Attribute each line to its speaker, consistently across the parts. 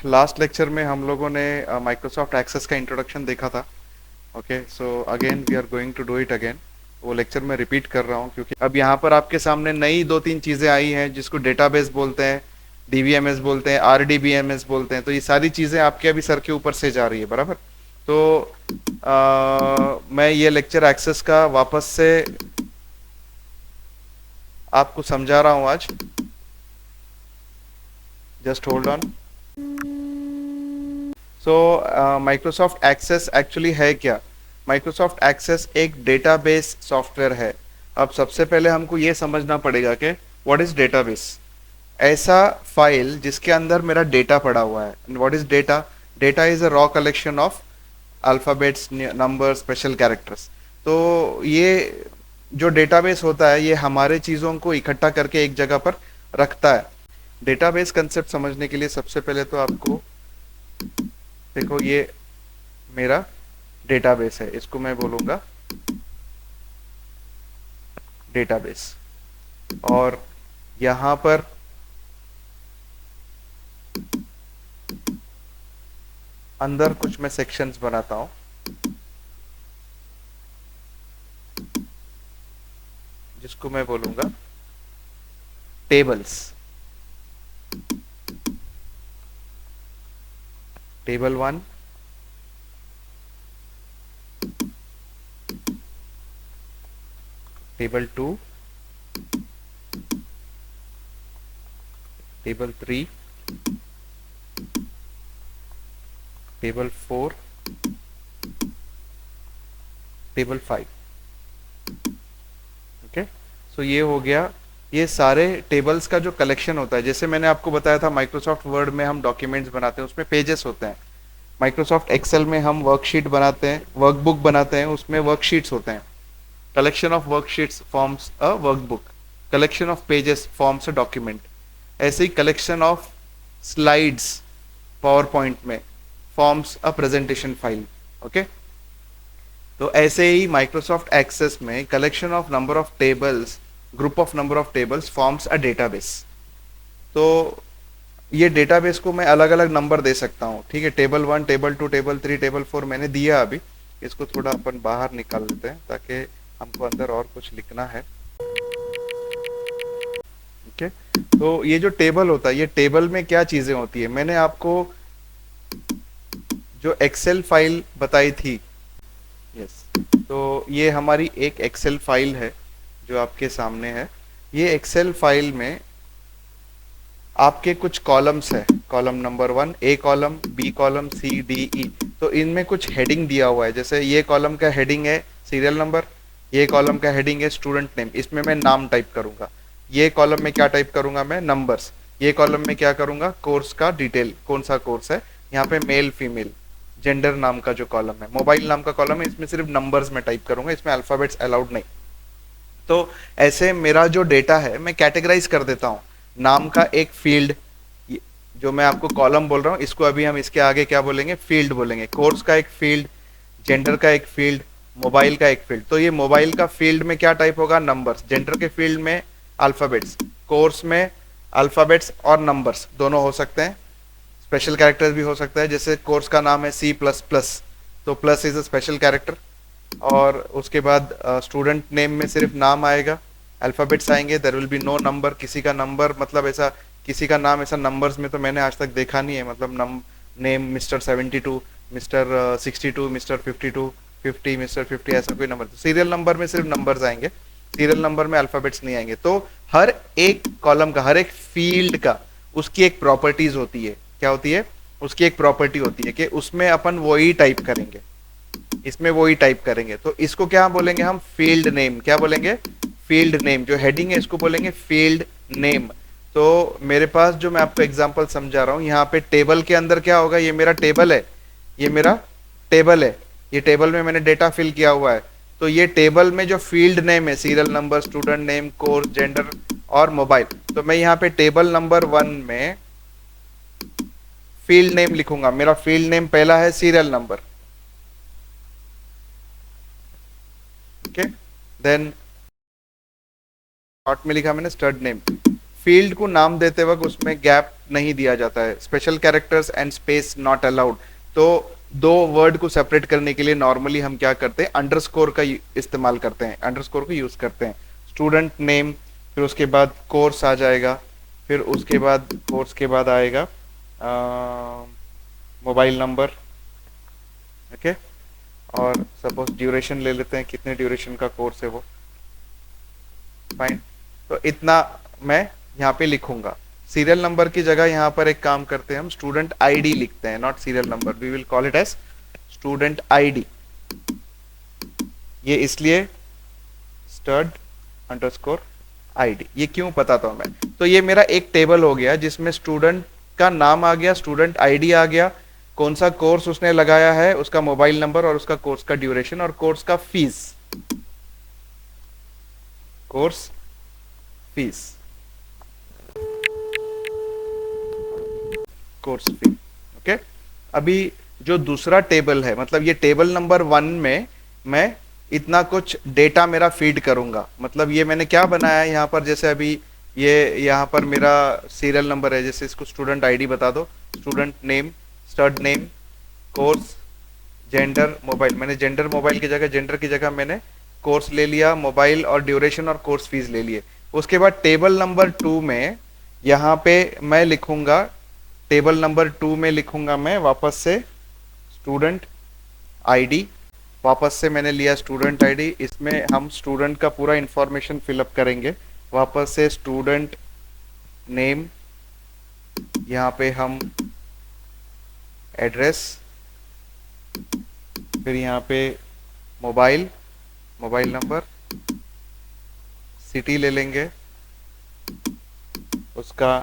Speaker 1: Last lecture में हम लोगों ने माइक्रोसॉफ्ट एक्सेस का इंट्रोडक्शन देखा था। Okay, so again we are going to do it again. वो लेक्चर में रिपीट कर रहा हूँ क्योंकि अब यहाँ पर आपके सामने नई दो तीन चीज़ें आई हैं जिसको डेटाबेस बोलते हैं, डीवीएमएस बोलते हैं, आरडीबीएमएस बोलते हैं। तो ये सारी चीज़ें आपके अभी सर के ऊपर से जा रही है, बराबर। तो मैं ये लेक्चर एक्सेस का वापस से आपको समझा रहा हूँ आज। Just hold on. So Microsoft Access actually है क्या? माइक्रोसॉफ्ट एक्सेस एक डेटाबेस सॉफ्टवेयर है। अब सबसे पहले हमको ये समझना पड़ेगा कि व्हाट इज डेटाबेस। ऐसा फाइल जिसके अंदर मेरा डेटा पड़ा हुआ है। What is data? Data is a raw collection of alphabets, number, special characters. तो ये जो डेटाबेस होता है ये हमारे चीज़ों को इकट्ठा करके एक जगह पर रखता है। डेटाबेस कंसेप्ट समझने के लिए सबसे पहले तो आपको देखो, ये मेरा डेटाबेस है, इसको मैं बोलूंगा डेटाबेस। और यहां पर अंदर कुछ मैं सेक्शंस बनाता हूं जिसको मैं बोलूंगा tables. Table 1, table 2, table 3, table 4, table 5। Okay, so ये हो गया। ये सारे टेबल्स का जो कलेक्शन होता है, जैसे मैंने आपको बताया था माइक्रोसॉफ्ट वर्ड में हम डॉक्यूमेंट्स बनाते हैं, उसमें पेजेस होते हैं। माइक्रोसॉफ्ट एक्सेल में हम वर्कशीट बनाते हैं, वर्कबुक बनाते हैं, उसमें वर्कशीट्स होते हैं। Collection of worksheets forms a workbook, collection of pages forms a document. ऐसे ही collection of slides power point में forms a presentation file. Okay, तो ऐसे ही माइक्रोसॉफ्ट एक्सेस में collection of number of tables, group of number of tables forms a database. तो ये database को मैं अलग अलग नंबर दे सकता हूँ, ठीक है। टेबल 1, टेबल 2, टेबल 3, टेबल 4 मैंने दिया अभी। इसको थोड़ा अपन बाहर निकाल लेते हैं ताकि हमको अंदर और कुछ लिखना है। ओके, तो ये जो टेबल होता है, ये टेबल में क्या चीजें होती है, मैंने आपको जो एक्सेल फाइल बताई थी, यस, तो ये हमारी एक एक्सेल फाइल है जो आपके सामने है। ये एक्सेल फाइल में आपके कुछ कॉलम्स है। कॉलम नंबर 1 ए कॉलम, बी कॉलम, सी, डी, ई। तो इनमें कुछ हेडिंग दिया हुआ है। जैसे ये कॉलम का हेडिंग है सीरियल नंबर, ये कॉलम का हेडिंग है स्टूडेंट नेम, इसमें मैं नाम टाइप करूंगा। ये कॉलम में क्या टाइप करूंगा मैं? नंबर्स। ये कॉलम में क्या करूंगा? कोर्स का डिटेल, कौन सा कोर्स है। यहाँ पे मेल फीमेल जेंडर नाम का जो कॉलम है। मोबाइल नाम का कॉलम है, इसमें सिर्फ नंबर्स में टाइप करूंगा, इसमें अल्फाबेट्स अलाउड नहीं। तो ऐसे मेरा जो डेटा है मैं कैटेगराइज कर देता हूँ। नाम का एक फील्ड, जो मैं आपको कॉलम बोल रहा हूँ इसको अभी हम इसके आगे क्या बोलेंगे? फील्ड बोलेंगे। कोर्स का एक फील्ड, जेंडर का एक फील्ड, मोबाइल का एक फील्ड। तो ये मोबाइल का फील्ड में क्या टाइप होगा? नंबर्स। जेंडर के फील्ड में अल्फाबेट्स। कोर्स में अल्फाबेट्स और नंबर्स दोनों हो सकते हैं। स्पेशल कैरेक्टर्स भी हो सकता है, जैसे कोर्स का नाम है C++, तो plus is a special character. और उसके बाद स्टूडेंट नेम में सिर्फ नाम आएगा, अल्फाबेट्स आएंगे, there will be no number. किसी का नंबर मतलब ऐसा, किसी का नाम ऐसा नंबर्स में तो मैंने आज तक देखा नहीं है। मतलब name mister 72, mister 62, mister 52, 50, mister 50, ऐसा कोई नंबर। सीरियल नंबर में सिर्फ नंबर्स आएंगे, सीरियल नंबर में अल्फाबेट्स नहीं आएंगे। तो हर एक कॉलम का, हर एक फील्ड का उसकी एक प्रॉपर्टीज होती है। क्या होती है? उसकी एक प्रॉपर्टी होती है कि उसमें अपन वही टाइप करेंगे, इसमें वही टाइप करेंगे। तो इसको क्या बोलेंगे हम? Field name. क्या बोलेंगे? Field name. जो हेडिंग है इसको बोलेंगे फील्ड नेम। तो मेरे पास जो मैं आपको एग्जांपल समझा रहा हूं, यहाँ पे टेबल के अंदर क्या होगा? ये मेरा टेबल है, ये मेरा टेबल है। ये टेबल में मैंने डेटा फिल किया हुआ है। तो ये टेबल में जो फील्ड नेम है, serial number, student name, course, gender और मोबाइल, तो मैं यहाँ पे टेबल नंबर 1 में फील्ड नेम लिखूंगा। मेरा फील्ड नेम पहला है serial number. Okay, then short में लिखा मैंने स्टड नेम। फील्ड को नाम देते वक्त उसमें गैप नहीं दिया जाता है, special characters and space not allowed. तो दो वर्ड को सेपरेट करने के लिए नॉर्मली हम क्या करते हैं, अंडरस्कोर का इस्तेमाल करते हैं, अंडरस्कोर को यूज करते हैं। स्टूडेंट नेम, फिर उसके बाद कोर्स आ जाएगा, फिर उसके बाद कोर्स के बाद आएगा मोबाइल नंबर, ओके। और सपोज ड्यूरेशन ले लेते हैं, कितने ड्यूरेशन का कोर्स है वो, फाइन। तो इतना मैं यहाँ पे लिखूंगा। सीरियल नंबर की जगह यहाँ पर एक काम करते हैं, हम स्टूडेंट आईडी लिखते हैं, not serial number, we will call it as student ID. ये इसलिए स्टड अंडरस्कोर आईडी, ये क्यों बताता हूं मैं। तो ये मेरा एक टेबल हो गया जिसमें स्टूडेंट का नाम आ गया, स्टूडेंट आईडी आ गया, कौन सा कोर्स उसने लगाया है, उसका मोबाइल नंबर और उसका कोर्स का ड्यूरेशन और कोर्स का fees, course fees, course fee, okay. अभी जो दूसरा टेबल है, मतलब ये टेबल नंबर 1 में मैं इतना कुछ डेटा मेरा फीड करूंगा। मतलब ये मैंने क्या बनाया है यहाँ पर, जैसे अभी ये यहाँ पर मेरा सीरियल नंबर है, जैसे इसको स्टूडेंट आईडी बता दो, student name, stud name, course, gender, mobile. मैंने जेंडर मोबाइल की जगह, जेंडर की जगह मैंने कोर्स ले लिया, मोबाइल और ड्यूरेशन और कोर्स फीस ले लिए। उसके बाद टेबल नंबर 2 में यहाँ पे मैं लिखूंगा, टेबल नंबर 2 में लिखूंगा मैं वापस से स्टूडेंट आईडी, वापस से मैंने लिया स्टूडेंट आईडी, इसमें हम स्टूडेंट का पूरा इंफॉर्मेशन फिलअप करेंगे, वापस से स्टूडेंट नेम, यहाँ पे हम एड्रेस, फिर यहाँ पे मोबाइल, मोबाइल नंबर, सिटी ले लेंगे, उसका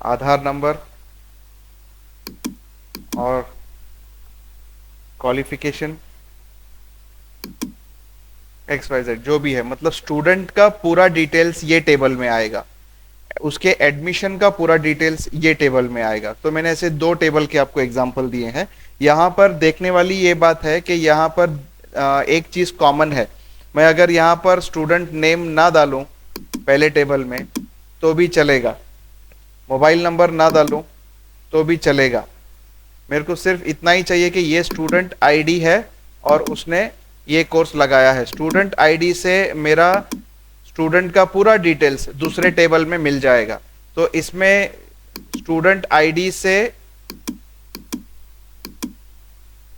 Speaker 1: आधार नंबर और क्वालिफिकेशन XYZ जो भी है, मतलब स्टूडेंट का पूरा डिटेल्स ये टेबल में आएगा, उसके एडमिशन का पूरा डिटेल्स ये टेबल में आएगा। तो मैंने ऐसे 2 टेबल के आपको एग्जांपल दिए हैं। यहाँ पर देखने वाली ये बात है कि यहाँ पर एक चीज कॉमन है, मैं अगर यहाँ पर स्टूडेंट नेम ना डालूं पहले टेबल में तो भी चलेगा, मोबाइल नंबर ना डालूं तो भी चलेगा, मेरे को सिर्फ इतना ही चाहिए कि ये स्टूडेंट आईडी है और उसने ये कोर्स लगाया है। स्टूडेंट आईडी से मेरा स्टूडेंट का पूरा डिटेल्स दूसरे टेबल में मिल जाएगा। तो इसमें स्टूडेंट आईडी से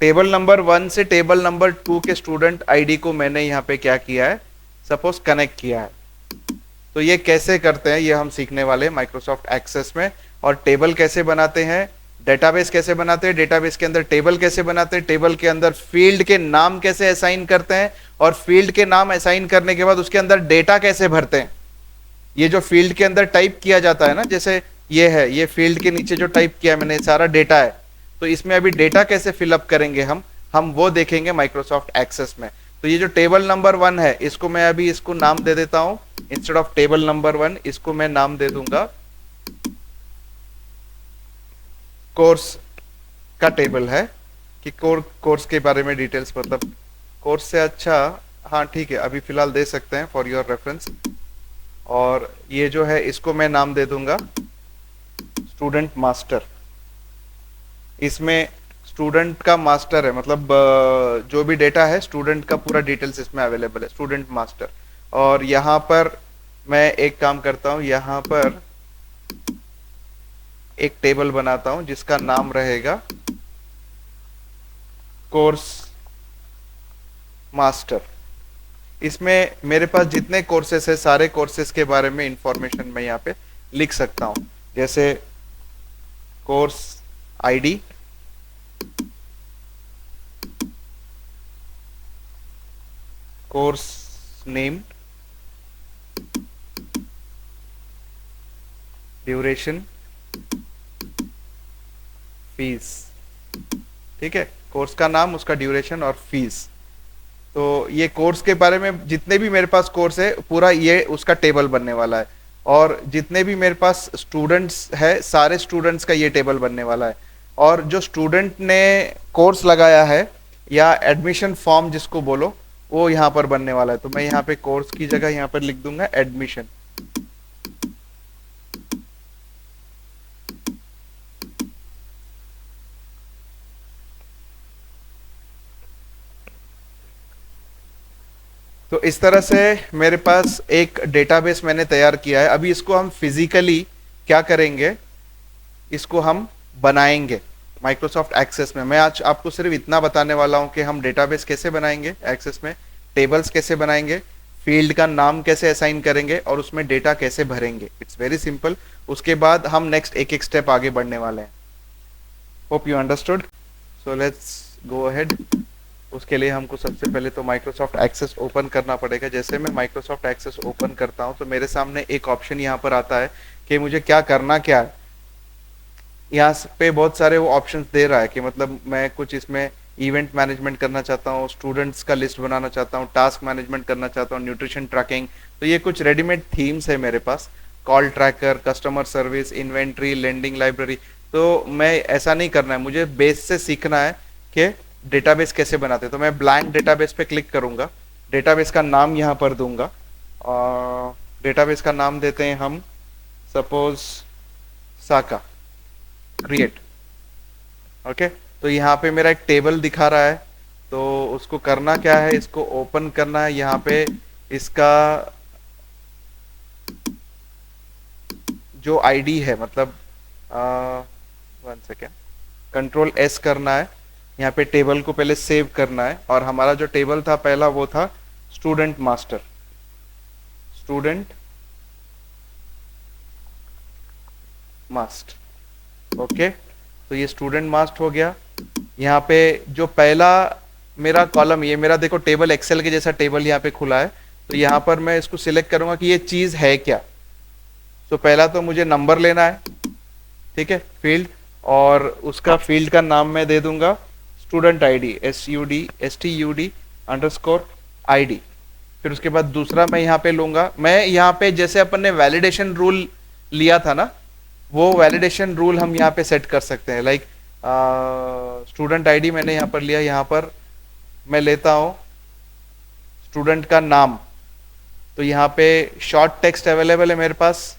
Speaker 1: टेबल नंबर 1 से टेबल नंबर 2 के स्टूडेंट आईडी को मैंने यहाँ पे क्या किया है, सपोज कनेक्ट किया है। तो ये कैसे करते हैं ये हम सीखने वाले हैं माइक्रोसॉफ्ट एक्सेस में। और टेबल कैसे बनाते हैं, डेटाबेस कैसे बनाते हैं, डेटाबेस के अंदर टेबल कैसे बनाते हैं, टेबल के अंदर फील्ड के नाम कैसे असाइन करते हैं, और फील्ड के नाम असाइन करने के बाद उसके अंदर डेटा कैसे भरते हैं। ये जो फील्ड के अंदर टाइप किया जाता है ना, जैसे ये है, ये फील्ड के नीचे जो टाइप किया मैंने सारा डेटा है, तो इसमें अभी डेटा कैसे फिलअप करेंगे हम वो देखेंगे माइक्रोसॉफ्ट एक्सेस में। तो ये जो टेबल नंबर 1 है, इसको मैं अभी इसको नाम दे देता हूं, इंस्टेड ऑफ टेबल नंबर 1 इसको मैं नाम दे दूंगा कोर्स का टेबल है, कि कोर्स के बारे में डिटेल्स, मतलब कोर्स से अच्छा, हाँ ठीक है अभी फिलहाल दे सकते हैं फॉर योर रेफरेंस। और ये जो है इसको मैं नाम दे दूंगा स्टूडेंट मास्टर। इसमें स्टूडेंट का मास्टर है, मतलब जो भी डेटा है स्टूडेंट का पूरा डिटेल्स इसमें अवेलेबल है, स्टूडेंट मास्टर। और यहाँ पर मैं एक काम करता हूँ, यहाँ पर एक टेबल बनाता हूं जिसका नाम रहेगा कोर्स मास्टर। इसमें मेरे पास जितने कोर्सेस है सारे कोर्सेस के बारे में इंफॉर्मेशन मैं यहाँ पे लिख सकता हूं, जैसे course ID, course name, duration, fees, ठीक है, कोर्स का नाम, उसका ड्यूरेशन और फीस। तो ये कोर्स के बारे में जितने भी मेरे पास कोर्स है पूरा ये उसका टेबल बनने वाला है, और जितने भी मेरे पास स्टूडेंट्स है सारे स्टूडेंट्स का ये टेबल बनने वाला है। और जो स्टूडेंट ने कोर्स लगाया है या एडमिशन फॉर्म जिसको बोलो वो यहाँ पर बनने वाला है। तो मैं यहाँ पे कोर्स की जगह यहाँ पर लिख दूंगा एडमिशन, तो इस तरह से मेरे पास एक डेटाबेस मैंने तैयार किया है। अभी इसको हम फिजिकली क्या करेंगे, इसको हम बनाएंगे माइक्रोसॉफ्ट एक्सेस में। मैं आज आपको सिर्फ इतना बताने वाला हूं कि हम डेटाबेस कैसे बनाएंगे एक्सेस में, टेबल्स कैसे बनाएंगे, फील्ड का नाम कैसे असाइन करेंगे और उसमें डेटा कैसे भरेंगे। It's very simple. उसके बाद हम नेक्स्ट एक एक स्टेप आगे बढ़ने वाले हैं। Hope you understood. So let's go ahead. उसके लिए हमको सबसे पहले तो माइक्रोसॉफ्ट एक्सेस ओपन करना पड़ेगा। जैसे मैं माइक्रोसॉफ्ट एक्सेस ओपन करता हूं तो मेरे सामने एक ऑप्शन यहाँ पर आता है कि मुझे क्या करना क्या है। यहाँ पे बहुत सारे वो ऑप्शंस दे रहा है कि मतलब मैं कुछ इसमें इवेंट मैनेजमेंट करना चाहता हूँ, स्टूडेंट्स का लिस्ट बनाना चाहता हूँ, टास्क मैनेजमेंट करना चाहता हूँ, न्यूट्रिशन ट्रैकिंग। तो ये कुछ रेडीमेड थीम्स है मेरे पास, call tracker, customer service, inventory, lending library. तो मैं ऐसा नहीं करना है, मुझे बेस से सीखना है कि डेटाबेस कैसे बनाते हैं। तो मैं ब्लैंक डेटाबेस पे क्लिक करूंगा, डेटाबेस का नाम यहाँ पर दूंगा और डेटाबेस का नाम देते हैं हम सपोज साका, क्रिएट। ओके, तो यहाँ पे मेरा एक टेबल दिखा रहा है। तो उसको करना क्या है, इसको ओपन करना है। यहाँ पे इसका जो आईडी है, मतलब 1 सेकेंड, कंट्रोल एस करना है। यहाँ पे टेबल को पहले सेव करना है और हमारा जो टेबल था पहला वो था स्टूडेंट मास्टर, स्टूडेंट मास्ट। ओके, तो ये स्टूडेंट मास्ट हो गया। यहाँ पे जो पहला मेरा कॉलम, ये मेरा देखो टेबल एक्सेल के जैसा टेबल यहाँ पे खुला है। तो यहाँ पर मैं इसको सिलेक्ट करूंगा कि ये चीज है क्या। तो पहला तो मुझे नंबर लेना है, ठीक है, फील्ड, और उसका फील्ड का नाम मैं दे दूंगा स्टूडेंट आईडी, STUD_ID। फिर उसके बाद दूसरा मैं यहाँ पे लूंगा, मैं यहाँ पे जैसे अपन ने वैलिडेशन रूल लिया था ना, वो वैलिडेशन रूल हम यहाँ पे सेट कर सकते हैं। लाइक स्टूडेंट आईडी मैंने यहाँ पर लिया, यहाँ पर मैं लेता हूँ स्टूडेंट का नाम। तो यहाँ पे शॉर्ट टेक्स्ट अवेलेबल है मेरे पास,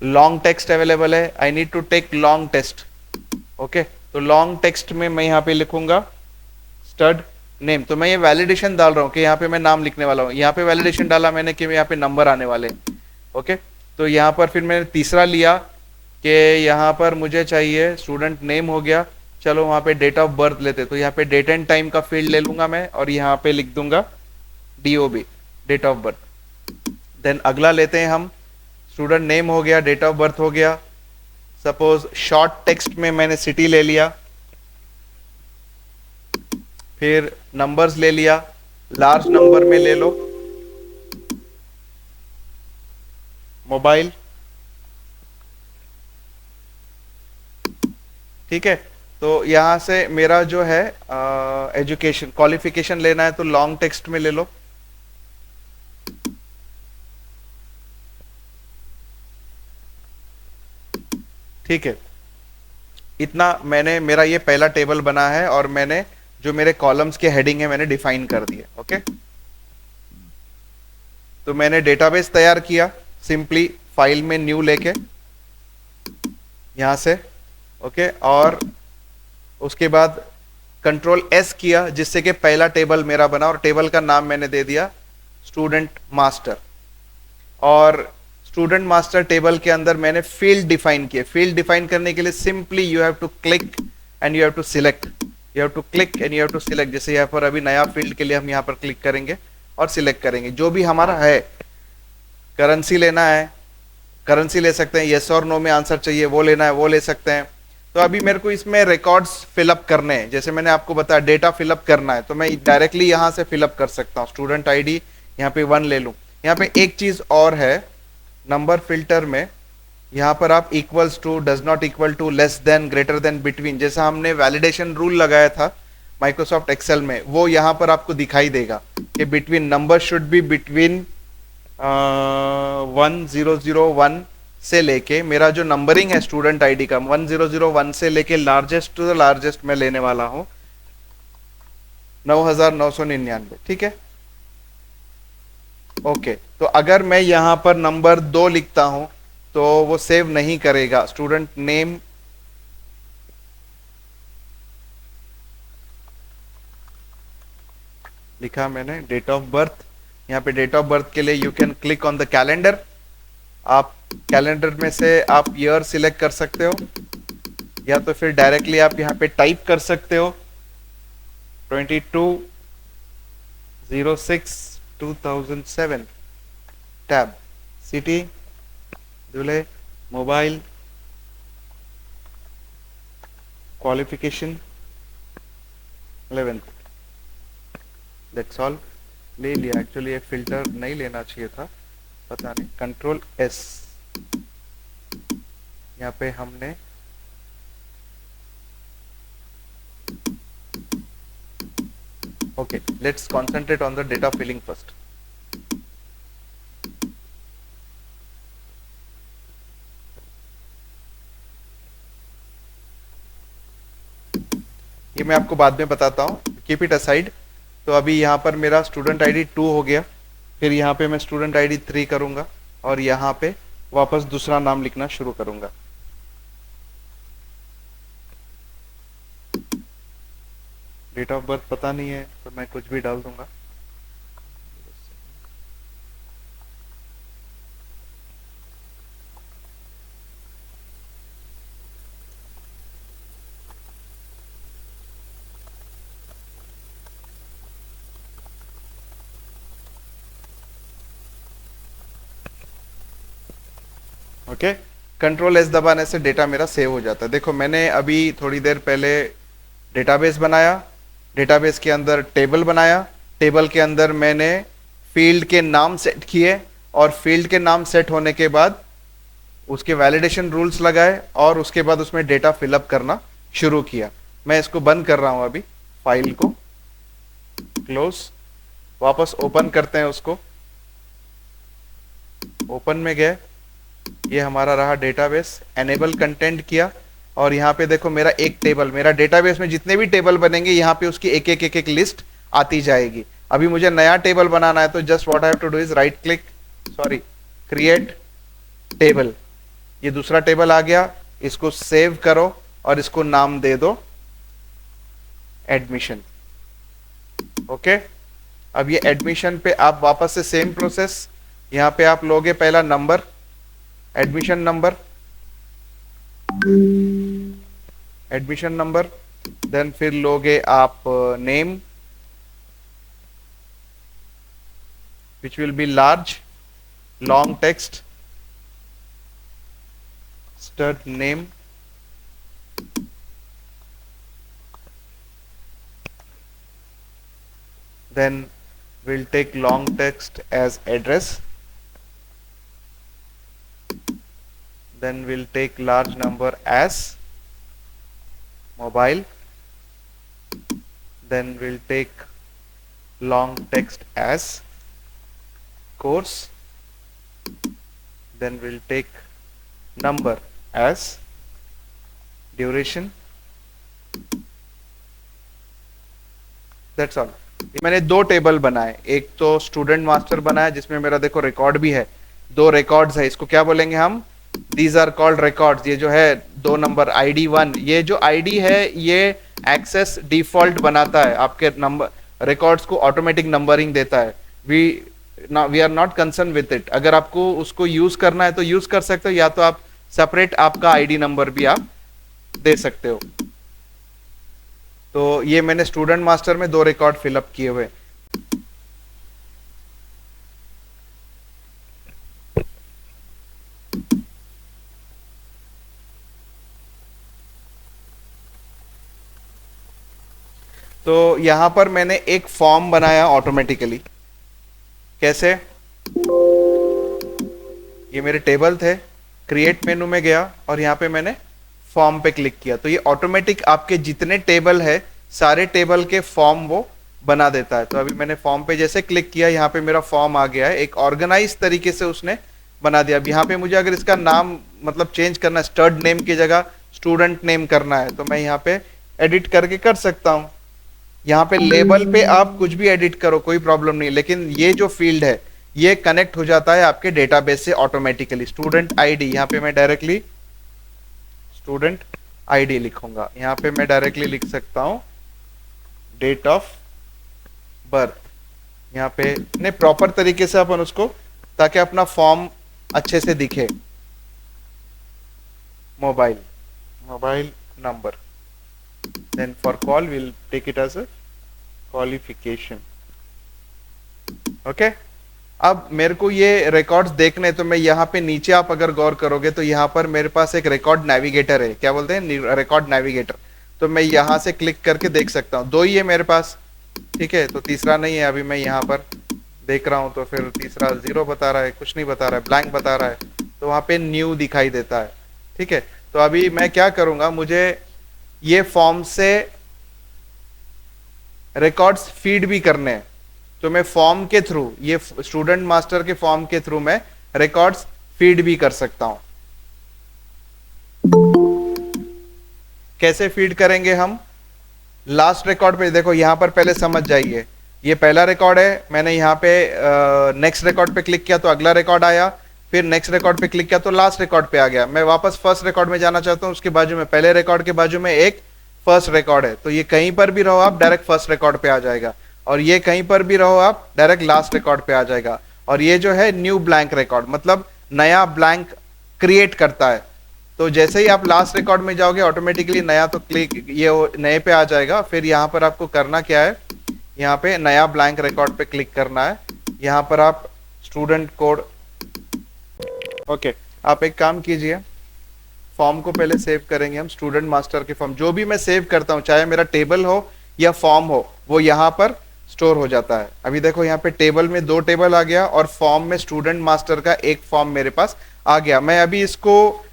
Speaker 1: लॉन्ग टेक्स्ट अवेलेबल है। I need to take long text. Okay, तो लॉन्ग टेक्स्ट में मैं यहाँ पे लिखूंगा स्टड नेम। तो मैं ये वैलिडेशन डाल रहा हूँ कि यहाँ पे मैं नाम लिखने वाला हूँ। यहाँ पे वैलिडेशन डाला मैंने कि यहाँ पे नंबर आने वाले हैं। ओके, तो यहाँ पर फिर मैंने तीसरा लिया कि यहाँ पर मुझे चाहिए स्टूडेंट नेम हो गया, चलो वहाँ पे डेट ऑफ बर्थ लेते। तो यहाँ पे डेट एंड टाइम का फील्ड ले लूंगा मैं और यहाँ पे लिख दूंगा DOB, date of birth. Then अगला लेते हैं हम, स्टूडेंट नेम हो गया, डेट ऑफ बर्थ हो गया। सपोज शॉर्ट टेक्स्ट में मैंने सिटी ले लिया, फिर नंबर्स ले लिया, लार्ज नंबर में ले लो मोबाइल, ठीक है। तो यहां से मेरा जो है एजुकेशन क्वालिफिकेशन लेना है तो लॉन्ग टेक्स्ट में ले लो, ठीक है। इतना मैंने, मेरा ये पहला टेबल बना है और मैंने जो मेरे कॉलम्स के हेडिंग है मैंने डिफाइन कर दिए। ओके, तो मैंने डेटाबेस तैयार किया सिंपली फाइल में न्यू लेके यहां से। ओके, और उसके बाद कंट्रोल S किया जिससे कि पहला टेबल मेरा बना और टेबल का नाम मैंने दे दिया स्टूडेंट मास्टर। और स्टूडेंट मास्टर टेबल के अंदर मैंने फील्ड डिफाइन किए। फील्ड डिफाइन करने के लिए simply you have to click and you have to select, you have to click and you have to select. जैसे यहाँ पर अभी नया फील्ड के लिए हम यहाँ पर क्लिक करेंगे और सिलेक्ट करेंगे जो भी हमारा है। करेंसी लेना है, करेंसी ले सकते हैं, येस और नो में आंसर चाहिए वो लेना है वो ले सकते हैं। तो अभी मेरे को इसमें रिकॉर्ड्स फिलअप करने हैं, जैसे मैंने आपको बताया डेटा फिलअप करना है तो मैं डायरेक्टली यहां से फिलअप कर सकता हूं। स्टूडेंट आईडी यहाँ पे 1 ले लूं। यहाँ पे एक चीज और है, नंबर फिल्टर में यहाँ पर आप equals to, does not equal to, less than, greater than, between, जैसा हमने वैलिडेशन रूल लगाया था माइक्रोसॉफ्ट एक्सेल में, वो यहाँ पर आपको दिखाई देगा कि between, number should be between 1001 से लेके, मेरा जो नंबरिंग है स्टूडेंट आईडी का 1001 से लेके लार्जेस्ट टू द लार्जेस्ट मैं लेने वाला हूं 9999, ठीक है। ओके, तो अगर मैं यहां पर नंबर 2 लिखता हूं तो वो सेव नहीं करेगा। स्टूडेंट नेम लिखा मैंने डेट ऑफ बर्थ। यहाँ पे डेट ऑफ बर्थ के लिए you can click on the calendar. आप कैलेंडर में से आप ईयर सिलेक्ट कर सकते हो, या तो फिर डायरेक्टली आप यहाँ पे टाइप कर सकते हो 22/06/2007 tab, city Dhule, mobile, qualification 11th, that's all. ले लिया। एक्चुअली ये फिल्टर नहीं लेना चाहिए था, पता नहीं। कंट्रोल एस, यहाँ पे हमने okay, let's concentrate on the data filling first. ये मैं आपको बाद में बताता हूँ, कीप इट असाइड। तो अभी यहाँ पर मेरा स्टूडेंट आईडी 2 हो गया, फिर यहाँ पे मैं स्टूडेंट आईडी 3 करूंगा और यहाँ पे वापस दूसरा नाम लिखना शुरू करूंगा। डेट ऑफ बर्थ पता नहीं है तो मैं कुछ भी डाल दूंगा। ओके, कंट्रोल एस दबाने से डेटा मेरा सेव हो जाता है। देखो मैंने अभी थोड़ी देर पहले डेटाबेस बनाया, डेटाबेस के अंदर टेबल बनाया, टेबल के अंदर मैंने फील्ड के नाम सेट किए और फील्ड के नाम सेट होने के बाद उसके वैलिडेशन रूल्स लगाए और उसके बाद उसमें डेटा फिलअप करना शुरू किया। मैं इसको बंद कर रहा हूं अभी, फाइल को क्लोज, वापस ओपन करते हैं उसको। ओपन में गए, ये हमारा रहा डेटाबेस, एनेबल कंटेंट किया और यहाँ पे देखो मेरा एक टेबल, मेरा डेटाबेस में जितने भी टेबल बनेंगे यहाँ पे उसकी एक एक एक एक लिस्ट आती जाएगी। अभी मुझे नया टेबल बनाना है तो just what I have to do is right click, sorry, create table. ये दूसरा टेबल आ गया, इसको सेव करो और इसको नाम दे दो एडमिशन। ओके, अब ये एडमिशन पे आप वापस से सेम प्रोसेस, यहाँ पे आप लोगे पहला number, admission number, admission number, then फिर लोगे आप name which will be large long text, stud name, then we'll take long text as address, then we'll take large number as mobile, then we'll take long text as course, then we'll take number as duration, that's all। ये मैंने दो table बनाए, एक तो student master बनाया जिसमें मेरा देखो रिकॉर्ड भी है, दो रिकॉर्ड्स है, इसको क्या बोलेंगे हम, दीज आर कॉल्ड रिकॉर्ड्स। ये जो है 2 नंबर ID1, ये जो ID है ये एक्सेस डिफॉल्ट बनाता है, आपके नंबर रिकॉर्ड्स को ऑटोमेटिक नंबरिंग देता है। We are not concern with it. अगर आपको उसको यूज करना है तो यूज कर सकते हो, या तो आप सेपरेट आपका ID नंबर भी आप दे सकते हो। तो ये मैंने स्टूडेंट मास्टर में 2 रिकॉर्ड फिलअप किए हुए। तो यहां पर मैंने एक फॉर्म बनाया ऑटोमेटिकली। कैसे, ये मेरे टेबल थे, क्रिएट मेनू में गया और यहां पे मैंने फॉर्म पे क्लिक किया, तो ये ऑटोमेटिक आपके जितने टेबल है सारे टेबल के फॉर्म वो बना देता है। तो अभी मैंने फॉर्म पे जैसे क्लिक किया, यहाँ पे मेरा फॉर्म आ गया है, एक ऑर्गेनाइज तरीके से उसने बना दिया। अब यहाँ पे मुझे अगर इसका नाम मतलब चेंज करना है, स्टड नेम की जगह स्टूडेंट नेम करना है, तो मैं यहाँ पे एडिट करके कर सकता हूँ। यहाँ पे लेबल पे आप कुछ भी एडिट करो, कोई प्रॉब्लम नहीं, लेकिन ये जो फील्ड है ये कनेक्ट हो जाता है आपके डेटाबेस से ऑटोमेटिकली। स्टूडेंट आईडी, यहाँ पे मैं डायरेक्टली स्टूडेंट आईडी लिखूंगा, यहाँ पे मैं डायरेक्टली लिख सकता हूं डेट ऑफ बर्थ, यहाँ पे नहीं, प्रॉपर तरीके से अपन उसको, ताकि अपना फॉर्म अच्छे से दिखे। Mobile, mobile number, then for call will take it as a qualification. Okay, अब मेरे को ये रिकॉर्ड्स देखने, तो मैं यहाँ पे नीचे आप अगर गौर करोगे तो यहाँ पर मेरे पास एक रिकॉर्ड नेविगेटर है, क्या बोलते हैं, रिकॉर्ड नेविगेटर। तो मैं यहाँ से क्लिक करके देख सकता हूँ, दो ही है मेरे पास, ठीक है, तो तीसरा नहीं है। अभी मैं यहाँ पर देख रहा हूँ तो फिर तीसरा जीरो बता रहा है, कुछ नहीं बता रहा है, ब्लैंक बता रहा है, तो वहाँ पे न्यू दिखाई देता है। ठीक है, तो अभी मैं क्या करूँगा, मुझे ये फॉर्म से रिकॉर्ड्स फीड भी करने हैं, तो मैं फॉर्म के थ्रू, ये स्टूडेंट मास्टर के फॉर्म के थ्रू मैं रिकॉर्ड्स फीड भी कर सकता हूं। कैसे फीड करेंगे हम, लास्ट रिकॉर्ड पे देखो, यहां पर पहले समझ जाइए, ये पहला रिकॉर्ड है, मैंने यहाँ पे नेक्स्ट रिकॉर्ड पे क्लिक किया तो अगला रिकॉर्ड आया, फिर नेक्स्ट रिकॉर्ड पे क्लिक किया तो लास्ट रिकॉर्ड पे आ गया। मैं वापस फर्स्ट रिकॉर्ड में जाना चाहता हूं, उसके बाजू में, पहले रिकॉर्ड के बाजू में एक फर्स्ट रिकॉर्ड है, तो ये कहीं पर भी रहो आप डायरेक्ट फर्स्ट रिकॉर्ड पे आ जाएगा, और ये कहीं पर भी रहो आप डायरेक्ट लास्ट रिकॉर्ड पे आ जाएगा। और ये जो है न्यू ब्लैंक रिकॉर्ड, मतलब नया ब्लैंक क्रिएट करता है। तो जैसे ही आप लास्ट रिकॉर्ड में जाओगे ऑटोमेटिकली नया तो क्लिक, ये नए पे आ जाएगा। फिर यहाँ पर आपको करना क्या है, यहाँ पे नया ब्लैंक रिकॉर्ड पे क्लिक करना है, यहाँ पर आप स्टूडेंट कोड, ओके, आप एक काम कीजिए, फॉर्म को पहले सेव करेंगे हम, स्टूडेंट मास्टर के फॉर्म, जो भी मैं सेव करता हूँ, चाहे मेरा टेबल हो या फॉर्म हो, वो यहाँ पर स्टोर हो जाता है। अभी देखो यहाँ पे टेबल में 2 टेबल आ गया, और फॉर्म में स्टूडेंट मास्टर का एक फॉर्म मेरे पास आ गया। मैं अभी इसको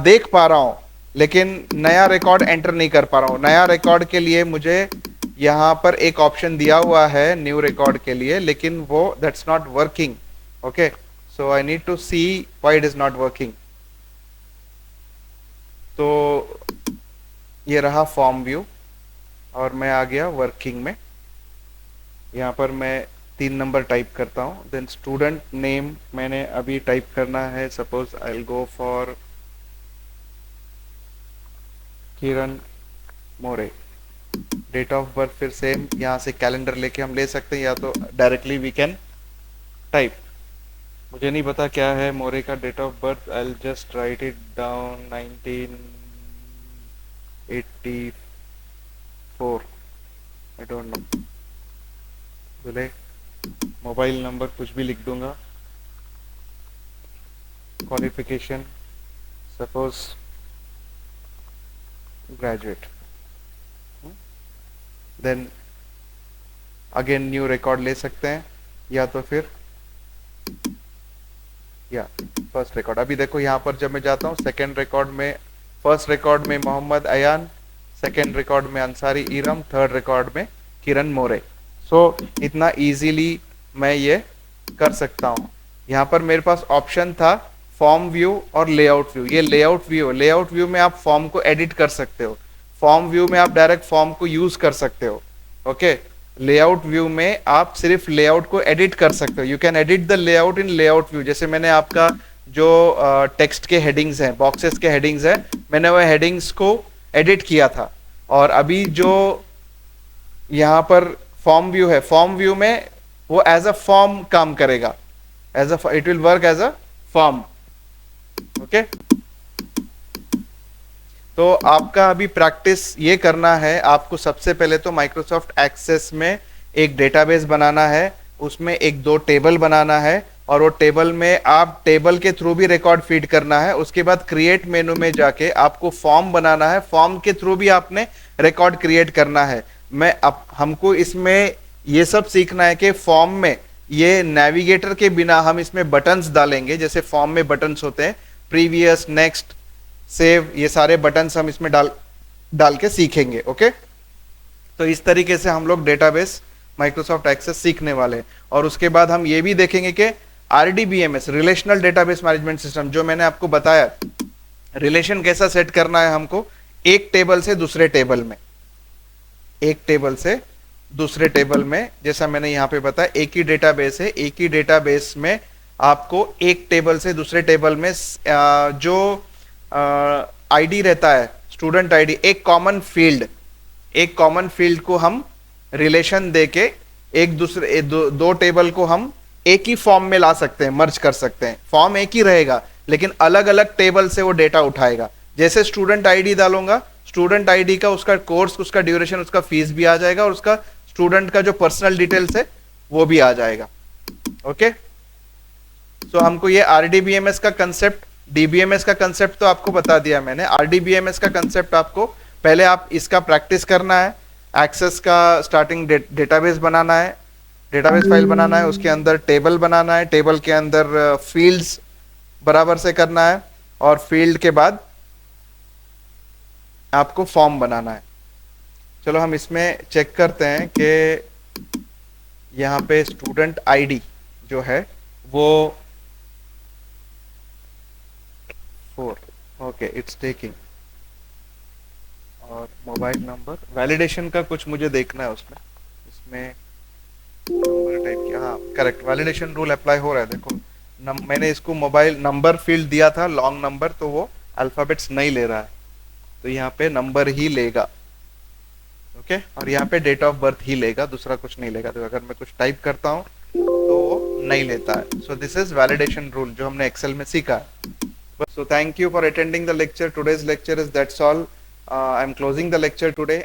Speaker 1: देख पा रहा हूँ, लेकिन नया रिकॉर्ड एंटर नहीं कर पा रहा हूँ। नया रिकॉर्ड के लिए मुझे यहाँ पर एक ऑप्शन दिया हुआ है न्यू रिकॉर्ड के लिए, लेकिन वो that's not working. Okay, so I need to see why it is not working. तो ये रहा फॉर्म व्यू, और मैं आ गया वर्किंग में। यहाँ पर मैं 3 नंबर टाइप करता हूँ, देन स्टूडेंट नेम मैंने अभी टाइप करना है, suppose I will go for Kiran More. Date of birth फिर सेम, यहाँ से कैलेंडर लेके हम ले सकते हैं, या तो डायरेक्टली वी कैन टाइप। मुझे नहीं पता क्या है मोरे का date of birth, I will just write it down 1984, I don't know, बोले मोबाइल नंबर कुछ भी लिख दूंगा, qualification suppose graduate, then again new record ले सकते हैं, या तो फिर या फर्स्ट रिकॉर्ड। अभी देखो यहाँ पर जब मैं जाता हूँ सेकेंड रिकॉर्ड में, फर्स्ट रिकॉर्ड में मोहम्मद अयान, सेकेंड रिकॉर्ड में अंसारी इरम, थर्ड रिकॉर्ड में किरण मोरे। सो इतना इजीली मैं ये कर सकता हूँ। यहाँ पर मेरे पास ऑप्शन था फॉर्म व्यू और लेआउट व्यू। ये लेआउट व्यू, लेआउट व्यू में आप फॉर्म को एडिट कर सकते हो, फॉर्म व्यू में आप डायरेक्ट फॉर्म को यूज कर सकते हो। ओके, लेआउट व्यू में आप सिर्फ लेआउट को एडिट कर सकते हो। You can edit the layout in layout view. जैसे मैंने आपका जो टेक्स्ट के हेडिंग्स हैं, बॉक्सेस के हेडिंग्स हैं, मैंने वो हेडिंग्स को एडिट किया था। और अभी जो यहाँ पर फॉर्म व्यू है, फॉर्म व्यू में वो एज अ फॉर्म काम करेगा, as a, it will work as a form. Okay, तो आपका अभी प्रैक्टिस ये करना है, आपको सबसे पहले तो माइक्रोसॉफ्ट एक्सेस में एक डेटाबेस बनाना है, उसमें 1-2 टेबल बनाना है, और वो टेबल में आप टेबल के थ्रू भी रिकॉर्ड फीड करना है। उसके बाद क्रिएट मेनू में जाके आपको फॉर्म बनाना है, फॉर्म के थ्रू भी आपने रिकॉर्ड क्रिएट करना है। मैं अब हमको इसमें ये सब सीखना है कि फॉर्म में ये नेविगेटर के बिना हम इसमें बटन्स डालेंगे, जैसे फॉर्म में बटन्स होते हैं, प्रीवियस, नेक्स्ट, सेव, ये सारे बटन्स हम इसमें डाल के सीखेंगे। ओके, तो इस तरीके से हम लोग डेटाबेस माइक्रोसॉफ्ट एक्सेस सीखने वाले हैं। और उसके बाद हम ये भी देखेंगे कि RDBMS, relational database management system, जो मैंने आपको बताया, रिलेशन कैसा सेट करना है हमको, एक टेबल से दूसरे टेबल में, एक टेबल से दूसरे टेबल में, जैसा मैंने यहाँ पे बताया, एक ही डेटाबेस है, एक ही डेटाबेस में आपको एक टेबल से दूसरे टेबल में जो आईडी रहता है, स्टूडेंट आईडी, एक कॉमन फील्ड को हम रिलेशन देके एक दूसरे दो टेबल को हम एक ही फॉर्म में ला सकते हैं, मर्ज कर सकते हैं। फॉर्म एक ही रहेगा लेकिन अलग अलग टेबल से वो डेटा उठाएगा। जैसे स्टूडेंट आईडी डालूंगा, स्टूडेंट आईडी का उसका कोर्स, उसका ड्यूरेशन, उसका फीस भी आ जाएगा और उसका स्टूडेंट का जो पर्सनल डिटेल्स है वो भी आ जाएगा। ओके, सो हमको ये आरडीबीएमएस का कंसेप्ट, डीबीएमएस का कंसेप्ट तो आपको बता दिया मैंने। आरडीबीएमएस का कंसेप्ट आपको पहले आप इसका प्रैक्टिस करना है। एक्सेस का स्टार्टिंग डेटाबेस बनाना है, डेटाबेस फाइल बनाना है, उसके अंदर टेबल बनाना है, टेबल के अंदर फील्ड्स बराबर से करना है और फील्ड के बाद आपको फॉर्म बनाना है। चलो हम इसमें चेक करते हैं कि यहाँ पे स्टूडेंट आईडी जो है वो 4, ओके इट्स टेकिंग, और मोबाइल नंबर वैलिडेशन का कुछ मुझे देखना है उसमें, इसमें नंबर टाइप किया, हाँ करेक्ट, वैलिडेशन रूल अप्लाई हो रहा है। देखो मैंने इसको मोबाइल नंबर फील्ड दिया था लॉन्ग नंबर, तो वो अल्फाबेट्स नहीं ले रहा है, तो यहाँ पे नंबर ही लेगा। ओके, और यहाँ पे डेट ऑफ बर्थ ही लेगा, दूसरा कुछ नहीं लेगा। तो अगर मैं कुछ टाइप करता हूँ तो वो नहीं लेता है। So this is validation rule जो हमने एक्सेल में सीखा है। So thank you for attending the lecture. Today's lecture is that's all. I'm closing the lecture today.